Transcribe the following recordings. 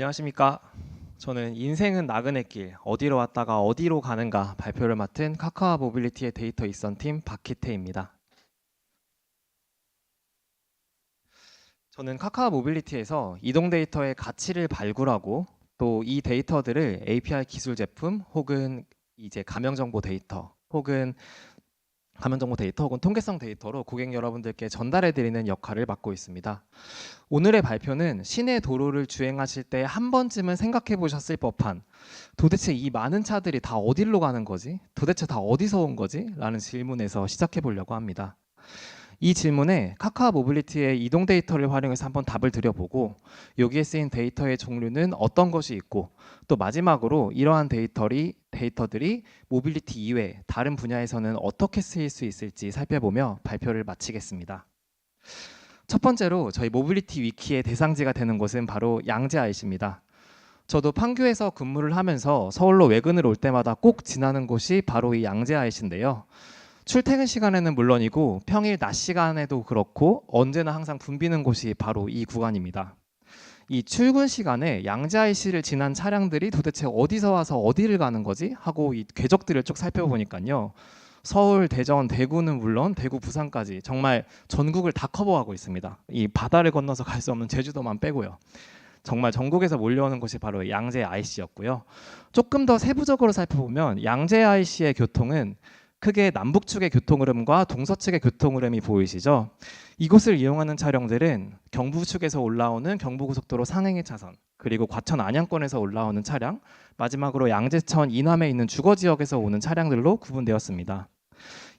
안녕하십니까. 저는 인생은 나그네 길, 어디로 왔다가 어디로 가는가 발표를 맡은 카카오 모빌리티의 데이터 입선팀 박희태입니다. 저는 카카오 모빌리티에서 이동 데이터의 가치를 발굴하고 또 이 데이터들을 API 기술 제품 혹은 이제 가명정보 데이터 혹은 통계성 데이터로 고객 여러분들께 전달해 드리는 역할을 맡고 있습니다. 오늘의 발표는 시내 도로를 주행하실 때 한 번쯤은 생각해 보셨을 법한 도대체 이 많은 차들이 다 어디로 가는 거지? 도대체 다 어디서 온 거지? 라는 질문에서 시작해 보려고 합니다. 이 질문에 카카오 모빌리티의 이동 데이터를 활용해서 한번 답을 드려보고 여기에 쓰인 데이터의 종류는 어떤 것이 있고 또 마지막으로 이러한 데이터들이 모빌리티 이외 다른 분야에서는 어떻게 쓰일 수 있을지 살펴보며 발표를 마치겠습니다. 첫 번째로 저희 모빌리티 위키의 대상지가 되는 곳은 바로 양재 IC입니다. 저도 판교에서 근무를 하면서 서울로 외근을 올 때마다 꼭 지나는 곳이 바로 이 양재 IC인데요. 출퇴근 시간에는 물론이고 평일 낮 시간에도 그렇고 언제나 항상 붐비는 곳이 바로 이 구간입니다. 이 출근 시간에 양재 IC를 지난 차량들이 도대체 어디서 와서 어디를 가는 거지? 하고 이 궤적들을 쭉 살펴보니까요. 서울, 대전, 대구는 물론 대구, 부산까지 정말 전국을 다 커버하고 있습니다. 이 바다를 건너서 갈 수 없는 제주도만 빼고요. 정말 전국에서 몰려오는 곳이 바로 양재 IC였고요. 조금 더 세부적으로 살펴보면 양재 IC의 교통은 크게 남북측의 교통흐름과 동서측의 교통흐름이 보이시죠? 이곳을 이용하는 차량들은 경부 측에서 올라오는 경부고속도로 상행의 차선, 그리고 과천 안양권에서 올라오는 차량, 마지막으로 양재천 이남에 있는 주거지역에서 오는 차량들로 구분되었습니다.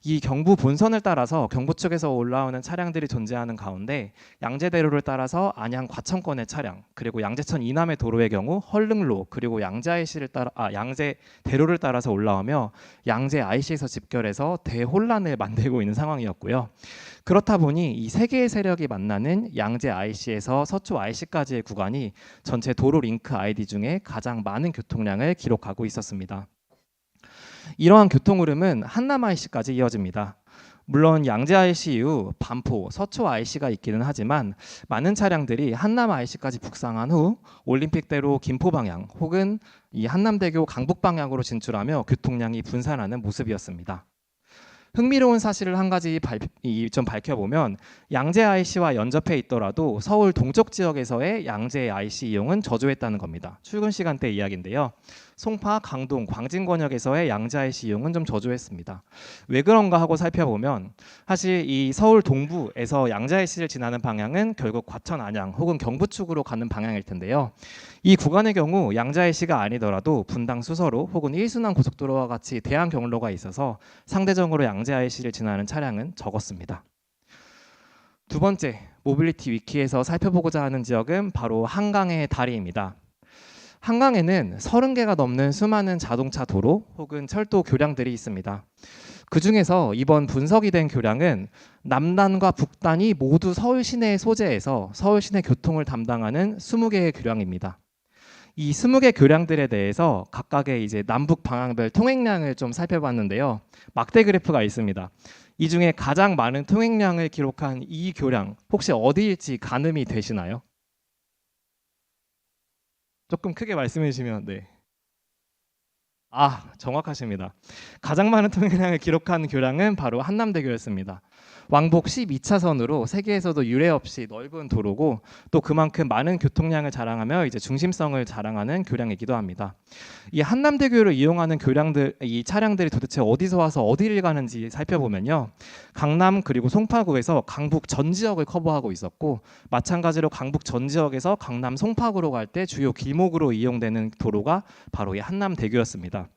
이 경부 본선을 따라서 경부 측에서 올라오는 차량들이 존재하는 가운데 양재대로를 따라서 안양 과천권의 차량, 그리고 양재천 이남의 도로의 경우 헐릉로, 그리고 양재대로를 따라서 올라오며 양재 IC에서 집결해서 대혼란을 만들고 있는 상황이었고요. 그렇다 보니 이 세 개의 세력이 만나는 양재 IC에서 서초 IC까지의 구간이 전체 도로 링크 ID 중에 가장 많은 교통량을 기록하고 있었습니다. 이러한 교통 흐름은 한남 IC까지 이어집니다. 물론 양재 IC 이후 반포, 서초 IC가 있기는 하지만 많은 차량들이 한남 IC까지 북상한 후 올림픽대로 김포 방향 혹은 이 한남대교 강북 방향으로 진출하며 교통량이 분산하는 모습이었습니다. 흥미로운 사실을 한 가지 좀 밝혀보면 양재 IC와 연접해 있더라도 서울 동쪽 지역에서의 양재 IC 이용은 저조했다는 겁니다. 출근 시간대 이야기인데요. 송파, 강동, 광진 권역에서의 양재 IC 이용은 좀 저조했습니다. 왜 그런가 하고 살펴보면 사실 이 서울 동부에서 양재 IC를 지나는 방향은 결국 과천 안양 혹은 경부 쪽으로 가는 방향일 텐데요. 이 구간의 경우 양재 IC가 아니더라도 분당 수서로 혹은 일순환 고속도로와 같이 대한 경로가 있어서 상대적으로 양재 IC를 지나는 차량은 적었습니다. 두 번째, 모빌리티 위키에서 살펴보고자 하는 지역은 바로 한강의 다리입니다. 한강에는 30개가 넘는 수많은 자동차 도로 혹은 철도 교량들이 있습니다. 그 중에서 이번 분석이 된 교량은 남단과 북단이 모두 서울 시내에 소재해서 서울 시내 교통을 담당하는 20개의 교량입니다. 이 20개 교량들에 대해서 각각의 이제 남북 방향별 통행량을 좀 살펴봤는데요. 막대 그래프가 있습니다. 이 중에 가장 많은 통행량을 기록한 이 교량 혹시 어디일지 가늠이 되시나요? 조금 크게 말씀해 주시면 네. 정확하십니다. 가장 많은 통행량을 기록한 교량은 바로 한남대교였습니다. 왕복 12차선으로 세계에서도 유례 없이 넓은 도로고 또 그만큼 많은 교통량을 자랑하며 이제 중심성을 자랑하는 교량이기도 합니다. 이 한남대교를 이용하는 이 차량들이 도대체 어디서 와서 어디를 가는지 살펴보면요. 강남 그리고 송파구에서 강북 전 지역을 커버하고 있었고 마찬가지로 강북 전 지역에서 강남 송파구로 갈 때 주요 길목으로 이용되는 도로가 바로 이 한남대교였습니다.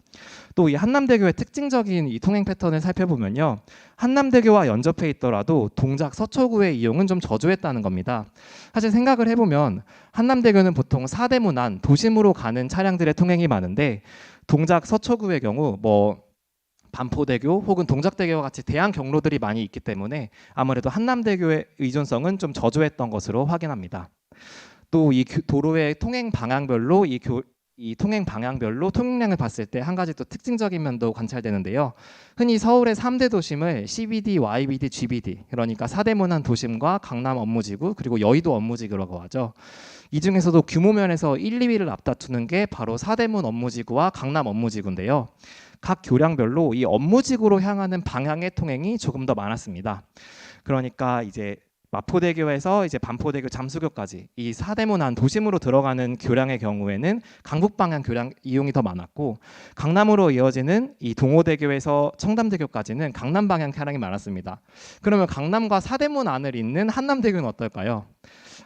또 이 한남대교의 특징적인 이 통행 패턴을 살펴보면요. 한남대교와 연접해 있더라도 동작 서초구의 이용은 좀 저조했다는 겁니다. 사실 생각을 해보면 한남대교는 보통 사대문 안 도심으로 가는 차량들의 통행이 많은데 동작 서초구의 경우 반포대교 혹은 동작대교와 같이 대한 경로들이 많이 있기 때문에 아무래도 한남대교의 의존성은 좀 저조했던 것으로 확인합니다. 또 이 도로의 통행 방향별로 이 이 통행 방향별로 통행량을 봤을 때 한 가지 또 특징적인 면도 관찰되는데요. 흔히 서울의 3대 도심을 CBD, YBD, GBD, 그러니까 사대문안 도심과 강남 업무지구 그리고 여의도 업무지구라고 하죠. 이 중에서도 규모 면에서 1, 2위를 앞다투는 게 바로 사대문 업무지구와 강남 업무지구인데요. 각 교량별로 이 업무지구로 향하는 방향의 통행이 조금 더 많았습니다. 그러니까 이제 마포대교에서 이제 반포대교 잠수교까지 이 사대문 안 도심으로 들어가는 교량의 경우에는 강북 방향 교량 이용이 더 많았고, 강남으로 이어지는 이 동호대교에서 청담대교까지는 강남 방향 차량이 많았습니다. 그러면 강남과 사대문 안을 잇는 한남대교는 어떨까요?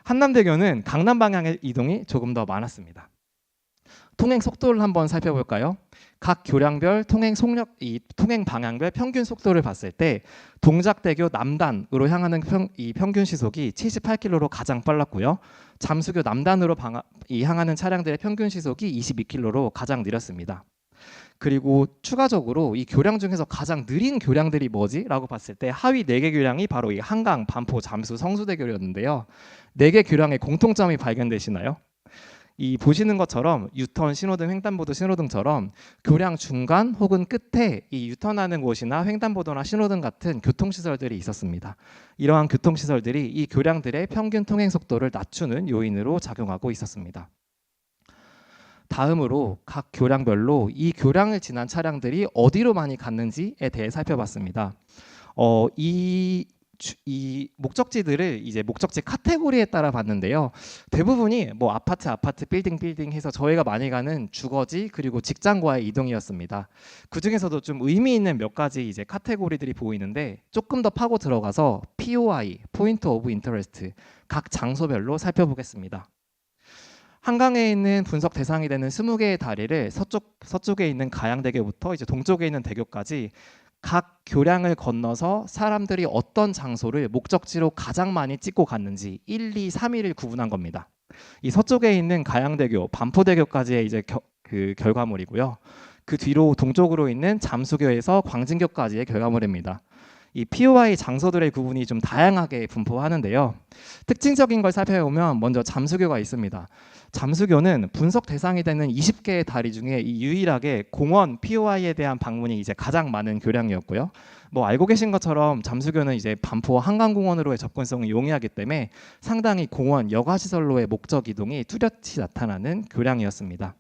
한남대교는 강남 방향의 이동이 조금 더 많았습니다. 통행 속도를 한번 살펴볼까요? 각 교량별 통행 방향별 평균 속도를 봤을 때 동작대교 남단으로 향하는 평균 시속이 78km로 가장 빨랐고요. 잠수교 남단으로 향하는 차량들의 평균 시속이 22km로 가장 느렸습니다. 그리고 추가적으로 이 교량 중에서 가장 느린 교량들이 뭐지? 라고 봤을 때 하위 4개 교량이 바로 이 한강, 반포, 잠수, 성수대교였는데요. 4개 교량의 공통점이 발견되시나요? 이 보시는 것처럼 유턴 신호등, 횡단보도 신호등처럼 교량 중간 혹은 끝에 이 유턴하는 곳이나 횡단보도나 신호등 같은 교통시설들이 있었습니다. 이러한 교통시설들이 이 교량들의 평균 통행 속도를 낮추는 요인으로 작용하고 있었습니다. 다음으로 각 교량별로 이 교량을 지난 차량들이 어디로 많이 갔는지에 대해 살펴봤습니다. 이 목적지들을 이제 목적지 카테고리에 따라 봤는데요. 대부분이 뭐 아파트, 빌딩 해서 저희가 많이 가는 주거지 그리고 직장과의 이동이었습니다. 그 중에서도 좀 의미 있는 몇 가지 이제 카테고리들이 보이는데 조금 더 파고 들어가서 POI, Point of Interest, 각 장소별로 살펴보겠습니다. 한강에 있는 분석 대상이 되는 20개의 다리를 서쪽에 있는 가양대교부터 이제 동쪽에 있는 대교까지 각 교량을 건너서 사람들이 어떤 장소를 목적지로 가장 많이 찍고 갔는지 1, 2, 3위를 구분한 겁니다. 이 서쪽에 있는 가양대교, 반포대교까지의 이제 그 결과물이고요. 그 뒤로 동쪽으로 있는 잠수교에서 광진교까지의 결과물입니다. 이 POI 장소들의 구분이 좀 다양하게 분포하는데요. 특징적인 걸 살펴보면 먼저 잠수교가 있습니다. 잠수교는 분석 대상이 되는 20개의 다리 중에 유일하게 공원 POI에 대한 방문이 이제 가장 많은 교량이었고요. 뭐 알고 계신 것처럼 잠수교는 이제 반포 한강공원으로의 접근성이 용이하기 때문에 상당히 공원 여가시설로의 목적 이동이 뚜렷이 나타나는 교량이었습니다.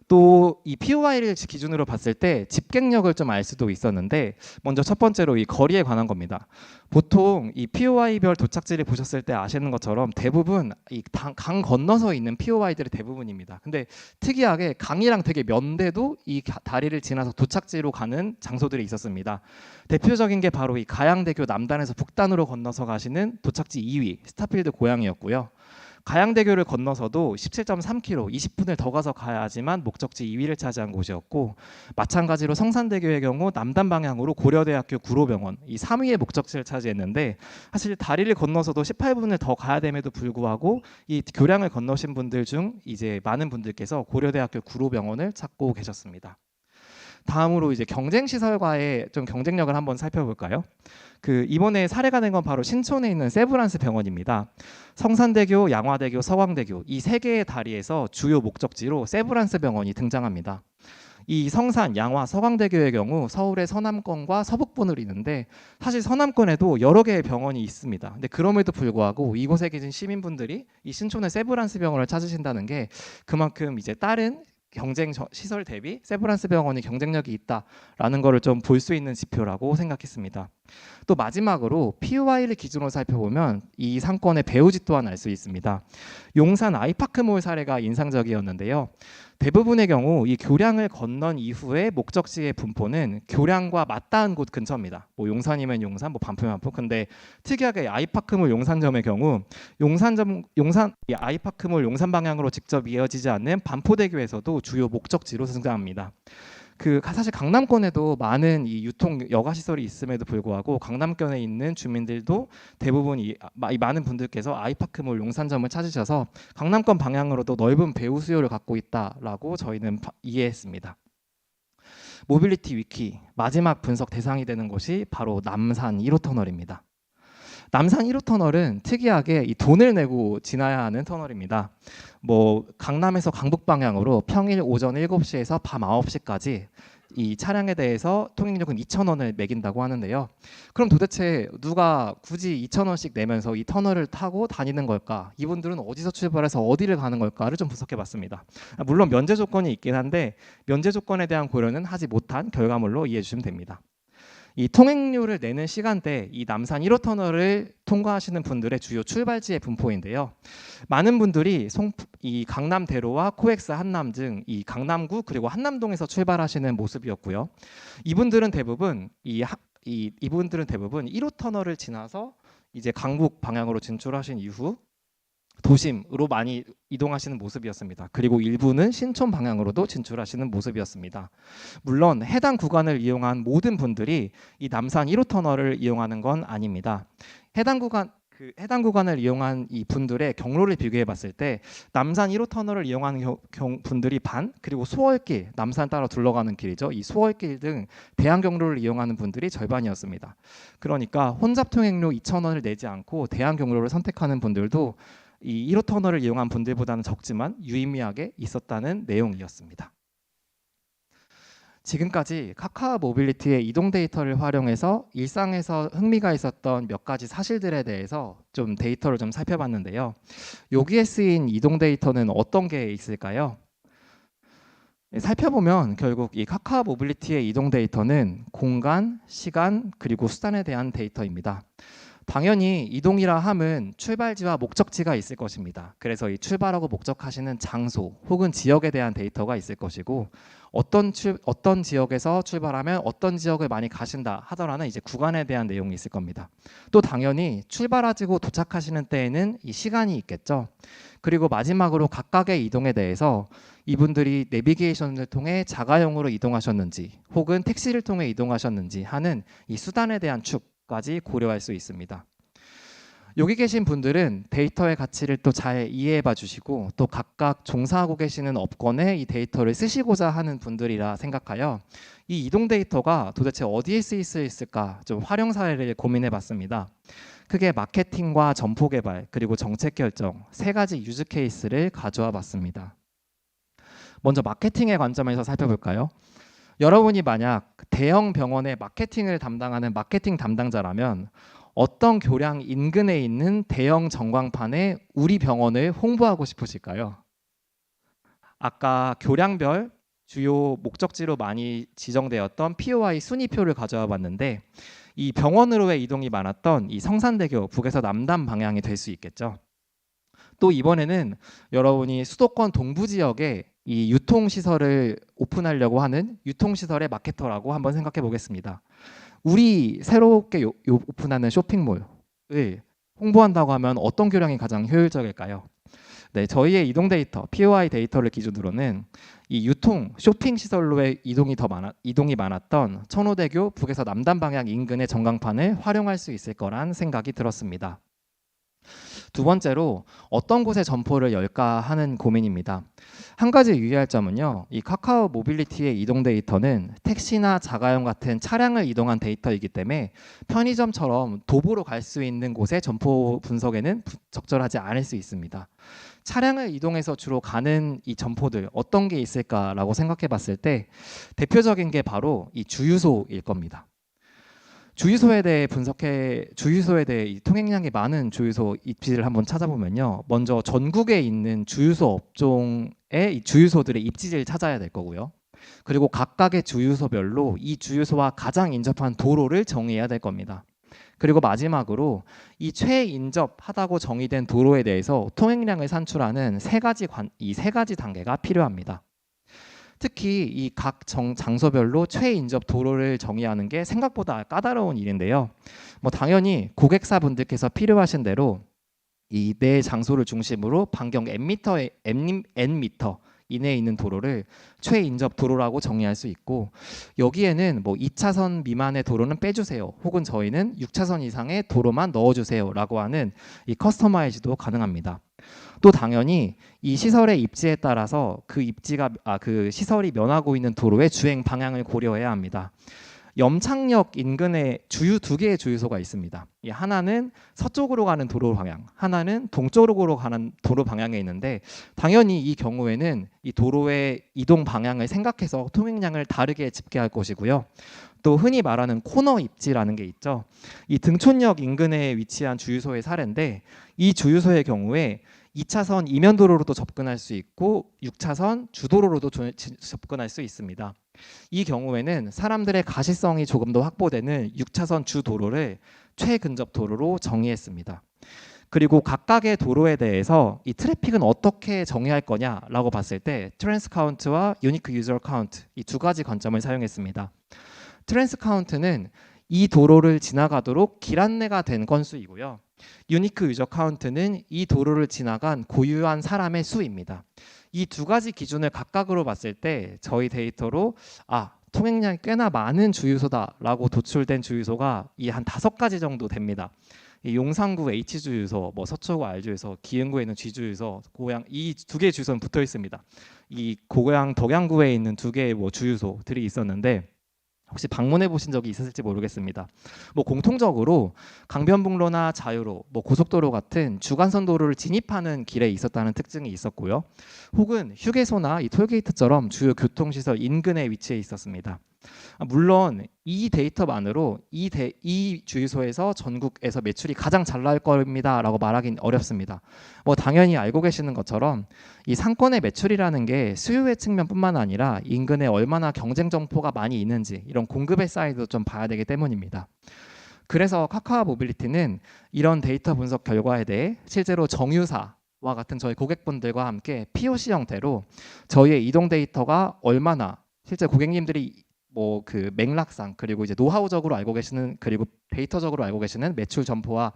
또 이 POI를 기준으로 봤을 때 집객력을 좀 알 수도 있었는데, 먼저 첫 번째로 이 거리에 관한 겁니다. 보통 이 POI별 도착지를 보셨을 때 아시는 것처럼 대부분 이 강 건너서 있는 POI들이 대부분입니다. 근데 특이하게 강이랑 되게 먼데도 이 다리를 지나서 도착지로 가는 장소들이 있었습니다. 대표적인 게 바로 이 가양대교 남단에서 북단으로 건너서 가시는 도착지 2위 스타필드 고양이였고요. 가양대교를 건너서도 17.3km, 20분을 더 가서 가야지만 목적지 2위를 차지한 곳이었고, 마찬가지로 성산대교의 경우 남단 방향으로 고려대학교 구로병원 이 3위의 목적지를 차지했는데, 사실 다리를 건너서도 18분을 더 가야 됨에도 불구하고 이 교량을 건너신 분들 중 이제 많은 분들께서 고려대학교 구로병원을 찾고 계셨습니다. 다음으로 이제 경쟁시설과의 좀 경쟁력을 한번 살펴볼까요? 이번에 사례가 된 건 바로 신촌에 있는 세브란스 병원입니다. 성산대교, 양화대교, 서광대교 이 3개의 다리에서 주요 목적지로 세브란스 병원이 등장합니다. 이 성산, 양화, 서광대교의 경우 서울의 서남권과 서북부를 잇는데, 사실 서남권에도 여러 개의 병원이 있습니다. 근데 그럼에도 불구하고 이곳에 계신 시민분들이 이 신촌의 세브란스 병원을 찾으신다는 게 그만큼 이제 다른 경쟁 시설 대비 세브란스 병원이 경쟁력이 있다라는 것을 좀 볼 수 있는 지표라고 생각했습니다. 또 마지막으로 POI를 기준으로 살펴보면 이 상권의 배후지 또한 알 수 있습니다. 용산 아이파크몰 사례가 인상적이었는데요. 대부분의 경우 이 교량을 건넌 이후에 목적지의 분포는 교량과 맞닿은 곳 근처입니다. 뭐 용산이면 용산, 뭐 반포면 반포. 근데 특이하게 아이파크몰 용산점의 경우 이 아이파크몰 용산 방향으로 직접 이어지지 않는 반포대교에서도 주요 목적지로 등장합니다. 사실 강남권에도 많은 이 유통 여가 시설이 있음에도 불구하고 강남권에 있는 주민들도 대부분 이 많은 분들께서 아이파크몰 용산점을 찾으셔서 강남권 방향으로도 넓은 배후 수요를 갖고 있다라고 저희는 이해했습니다. 모빌리티 위키 마지막 분석 대상이 되는 곳이 바로 남산 1호 터널입니다. 남산 1호 터널은 특이하게 이 돈을 내고 지나야 하는 터널입니다. 뭐 강남에서 강북 방향으로 평일 오전 7시에서 밤 9시까지 이 차량에 대해서 통행료금 2,000원을 매긴다고 하는데요. 그럼 도대체 누가 굳이 2,000원씩 내면서 이 터널을 타고 다니는 걸까? 이분들은 어디서 출발해서 어디를 가는 걸까를 좀 분석해봤습니다. 물론 면제 조건이 있긴 한데 면제 조건에 대한 고려는 하지 못한 결과물로 이해해 주시면 됩니다. 이 통행료를 내는 시간대, 이 남산 1호 터널을 통과하시는 분들의 주요 출발지의 분포인데요. 많은 분들이 이 강남대로와 코엑스 한남 등 이 강남구 그리고 한남동에서 출발하시는 모습이었고요. 이분들은 대부분 이분들은 대부분 1호 터널을 지나서 이제 강북 방향으로 진출하신 이후 도심으로 많이 이동하시는 모습이었습니다. 그리고 일부는 신촌 방향으로도 진출하시는 모습이었습니다. 물론 해당 구간을 이용한 모든 분들이 이 남산 1호 터널을 이용하는 건 아닙니다. 해당 구간을 이용한 이 분들의 경로를 비교해 봤을 때 남산 1호 터널을 이용하는 분들이 반, 그리고 소월길, 남산 따라 둘러가는 길이죠. 이 소월길 등 대한 경로를 이용하는 분들이 절반이었습니다. 그러니까 혼잡 통행료 2,000원을 내지 않고 대한 경로를 선택하는 분들도 이 1호 터널을 이용한 분들보다는 적지만 유의미하게 있었다는 내용이었습니다. 지금까지 카카오 모빌리티의 이동 데이터를 활용해서 일상에서 흥미가 있었던 몇 가지 사실들에 대해서 좀 데이터를 좀 살펴봤는데요. 여기에 쓰인 이동 데이터는 어떤 게 있을까요? 살펴보면 결국 이 카카오 모빌리티의 이동 데이터는 공간, 시간, 그리고 수단에 대한 데이터입니다. 당연히 이동이라 함은 출발지와 목적지가 있을 것입니다. 그래서 이 출발하고 목적하시는 장소 혹은 지역에 대한 데이터가 있을 것이고 어떤 지역에서 출발하면 어떤 지역을 많이 가신다 하더라는 이제 구간에 대한 내용이 있을 겁니다. 또 당연히 출발하시고 도착하시는 때에는 이 시간이 있겠죠. 그리고 마지막으로 각각의 이동에 대해서 이분들이 내비게이션을 통해 자가용으로 이동하셨는지 혹은 택시를 통해 이동하셨는지 하는 이 수단에 대한 축까지 고려할 수 있습니다. 여기 계신 분들은 데이터의 가치를 또 잘 이해해 봐 주시고 또 각각 종사하고 계시는 업권에 이 데이터를 쓰시고자 하는 분들이라 생각하여 이 이동 데이터가 도대체 어디에 쓰일 수 있을까 좀 활용 사례를 고민해 봤습니다. 크게 마케팅과 점포 개발 그리고 정책 결정 세 가지 유즈 케이스를 가져와 봤습니다. 먼저 마케팅의 관점에서 살펴볼까요? 여러분이 만약 대형 병원의 마케팅을 담당하는 마케팅 담당자라면 어떤 교량 인근에 있는 대형 전광판에 우리 병원을 홍보하고 싶으실까요? 아까 교량별 주요 목적지로 많이 지정되었던 POI 순위표를 가져와 봤는데 이 병원으로의 이동이 많았던 이 성산대교 북에서 남단 방향이 될 수 있겠죠. 또 이번에는 여러분이 수도권 동부 지역에 이 유통시설을 오픈하려고 하는 유통시설의 마케터라고 한번 생각해 보겠습니다. 우리 새롭게 오픈하는 쇼핑몰을 홍보한다고 하면 어떤 교량이 가장 효율적일까요? 네, 저희의 이동 데이터, POI 데이터를 기준으로는 이 유통, 쇼핑 시설로의 이동이 많았던 천호대교 북에서 남단 방향 인근의 전광판을 활용할 수 있을 거란 생각이 들었습니다. 두 번째로 어떤 곳에 점포를 열까 하는 고민입니다. 한 가지 유의할 점은요. 이 카카오 모빌리티의 이동 데이터는 택시나 자가용 같은 차량을 이동한 데이터이기 때문에 편의점처럼 도보로 갈 수 있는 곳의 점포 분석에는 적절하지 않을 수 있습니다. 차량을 이동해서 주로 가는 이 점포들 어떤 게 있을까라고 생각해 봤을 때 대표적인 게 바로 이 주유소일 겁니다. 주유소에 대해 이 통행량이 많은 주유소 입지를 한번 찾아보면요. 먼저 전국에 있는 주유소 업종의 이 주유소들의 입지를 찾아야 될 거고요. 그리고 각각의 주유소별로 이 주유소와 가장 인접한 도로를 정의해야 될 겁니다. 그리고 마지막으로 이 최인접하다고 정의된 도로에 대해서 통행량을 산출하는 세 가지 단계가 필요합니다. 특히 이 각 장소별로 최인접 도로를 정의하는 게 생각보다 까다로운 일인데요. 당연히 고객사분들께서 필요하신 대로 이 내 장소를 중심으로 반경 N미터 이내에 있는 도로를 최인접 도로라고 정의할 수 있고 여기에는 2차선 미만의 도로는 빼주세요. 혹은 저희는 6차선 이상의 도로만 넣어주세요라고 하는 이 커스터마이즈도 가능합니다. 또 당연히 이 시설의 입지에 따라서 그 시설이 면하고 있는 도로의 주행 방향을 고려해야 합니다. 염창역 인근에 주유 두 개의 주유소가 있습니다. 이 하나는 서쪽으로 가는 도로 방향, 하나는 동쪽으로 가는 도로 방향에 있는데 당연히 이 경우에는 이 도로의 이동 방향을 생각해서 통행량을 다르게 집계할 것이고요. 또 흔히 말하는 코너 입지라는 게 있죠. 이 등촌역 인근에 위치한 주유소의 사례인데 이 주유소의 경우에 2차선 이면도로로도 접근할 수 있고 6차선 주도로로도 접근할 수 있습니다. 이 경우에는 사람들의 가시성이 조금 더 확보되는 6차선 주도로를 최근접 도로로 정의했습니다. 그리고 각각의 도로에 대해서 이 트래픽은 어떻게 정의할 거냐라고 봤을 때 트랜스 카운트와 유니크 유저 카운트 이 두 가지 관점을 사용했습니다. 트랜스 카운트는 이 도로를 지나가도록 길 안내가 된 건수이고요. 유니크 유저 카운트는 이 도로를 지나간 고유한 사람의 수입니다. 이 두 가지 기준을 각각으로 봤을 때 저희 데이터로 통행량이 꽤나 많은 주유소다라고 도출된 주유소가 이 한 5가지 정도 됩니다. 이 용산구 H주유소, 서초구 R주유소, 기흥구에 있는 G주유소, 고양 이 두 개의 주유소는 붙어 있습니다. 이 고양 덕양구에 있는 두 개의 주유소들이 있었는데 혹시 방문해 보신 적이 있으실지 모르겠습니다. 공통적으로 강변북로나 자유로, 고속도로 같은 주간선 도로를 진입하는 길에 있었다는 특징이 있었고요. 혹은 휴게소나 이 톨게이트처럼 주요 교통시설 인근에 위치해 있었습니다. 물론 이 데이터만으로 이 주유소에서 전국에서 매출이 가장 잘 나올 겁니다라고 말하기는 어렵습니다. 당연히 알고 계시는 것처럼 이 상권의 매출이라는 게 수요의 측면뿐만 아니라 인근에 얼마나 경쟁 점포가 많이 있는지 이런 공급의 사이드도 좀 봐야 되기 때문입니다. 그래서 카카오 모빌리티는 이런 데이터 분석 결과에 대해 실제로 정유사와 같은 저희 고객분들과 함께 POC 형태로 저희의 이동 데이터가 얼마나 실제 고객님들이 그 맥락상 그리고 이제 노하우적으로 알고 계시는 그리고 데이터적으로 알고 계시는 매출 점포와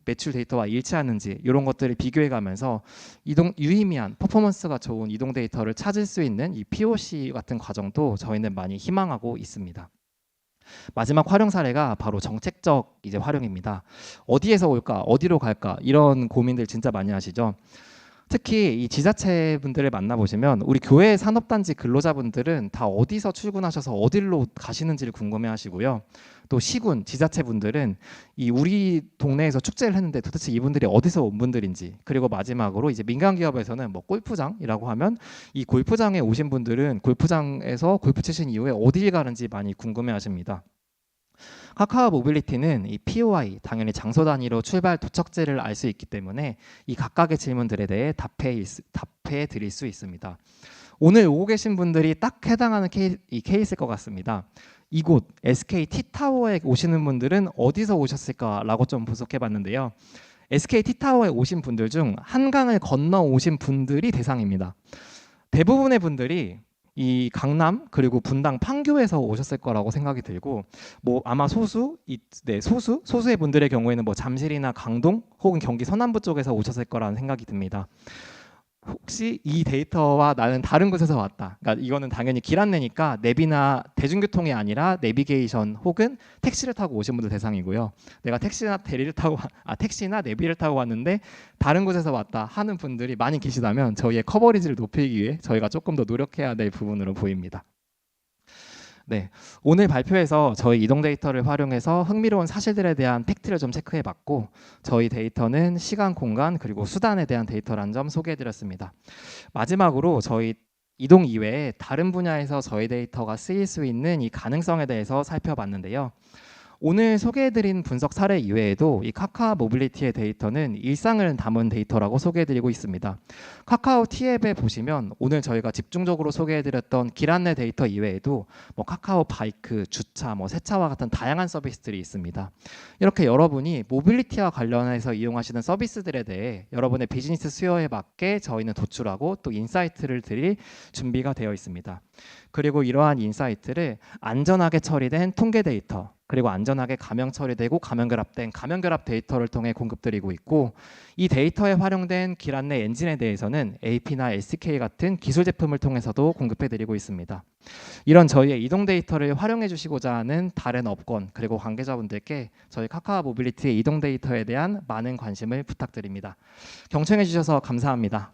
매출 데이터와 일치하는지 이런 것들을 비교해 가면서 유의미한 퍼포먼스가 좋은 이동 데이터를 찾을 수 있는 이 POC 같은 과정도 저희는 많이 희망하고 있습니다. 마지막 활용 사례가 바로 정책적 활용입니다. 어디에서 올까, 어디로 갈까 이런 고민들 진짜 많이 하시죠. 특히 이 지자체 분들을 만나보시면 우리 교회 산업단지 근로자분들은 다 어디서 출근하셔서 어디로 가시는지를 궁금해하시고요. 또 시군 지자체 분들은 이 우리 동네에서 축제를 했는데 도대체 이분들이 어디서 온 분들인지, 그리고 마지막으로 이제 민간 기업에서는 골프장이라고 하면 이 골프장에 오신 분들은 골프장에서 골프 치신 이후에 어디를 가는지 많이 궁금해하십니다. 카카오 모빌리티는 이 POI, 당연히 장소 단위로 출발 도착지를 알 수 있기 때문에 이 각각의 질문들에 대해 답해 드릴 수 있습니다. 오늘 오고 계신 분들이 딱 해당하는 케이스일 것 같습니다. 이곳 SK T타워에 오시는 분들은 어디서 오셨을까라고 좀 분석해 봤는데요. SK T타워에 오신 분들 중 한강을 건너 오신 분들이 대상입니다. 대부분의 분들이 이 강남 그리고 분당 판교에서 오셨을 거라고 생각이 들고 아마 소수의 분들의 경우에는 잠실이나 강동 혹은 경기 서남부 쪽에서 오셨을 거라는 생각이 듭니다. 혹시 이 데이터와 나는 다른 곳에서 왔다. 그러니까 이거는 당연히 길 안내니까 내비나 대중교통이 아니라 내비게이션 혹은 택시를 타고 오신 분들 대상이고요. 내가 택시나 내비를 타고 왔는데 다른 곳에서 왔다 하는 분들이 많이 계시다면 저희의 커버리지를 높이기 위해 저희가 조금 더 노력해야 될 부분으로 보입니다. 네, 오늘 발표에서 저희 이동 데이터를 활용해서 흥미로운 사실들에 대한 팩트를 좀 체크해봤고 저희 데이터는 시간, 공간 그리고 수단에 대한 데이터라는 점 소개해드렸습니다. 마지막으로 저희 이동 이외에 다른 분야에서 저희 데이터가 쓰일 수 있는 이 가능성에 대해서 살펴봤는데요. 오늘 소개해드린 분석 사례 이외에도 이 카카오 모빌리티의 데이터는 일상을 담은 데이터라고 소개해드리고 있습니다. 카카오 T앱에 보시면 오늘 저희가 집중적으로 소개해드렸던 길 안내 데이터 이외에도 카카오 바이크, 주차, 세차와 같은 다양한 서비스들이 있습니다. 이렇게 여러분이 모빌리티와 관련해서 이용하시는 서비스들에 대해 여러분의 비즈니스 수요에 맞게 저희는 도출하고 또 인사이트를 드릴 준비가 되어 있습니다. 그리고 이러한 인사이트를 안전하게 처리된 통계 데이터 그리고 안전하게 가명 처리되고 가명 결합 데이터를 통해 공급드리고 있고 이 데이터에 활용된 길 안내 엔진에 대해서는 AP나 SDK 같은 기술 제품을 통해서도 공급해드리고 있습니다. 이런 저희의 이동 데이터를 활용해 주시고자 하는 다른 업권 그리고 관계자분들께 저희 카카오 모빌리티의 이동 데이터에 대한 많은 관심을 부탁드립니다. 경청해 주셔서 감사합니다.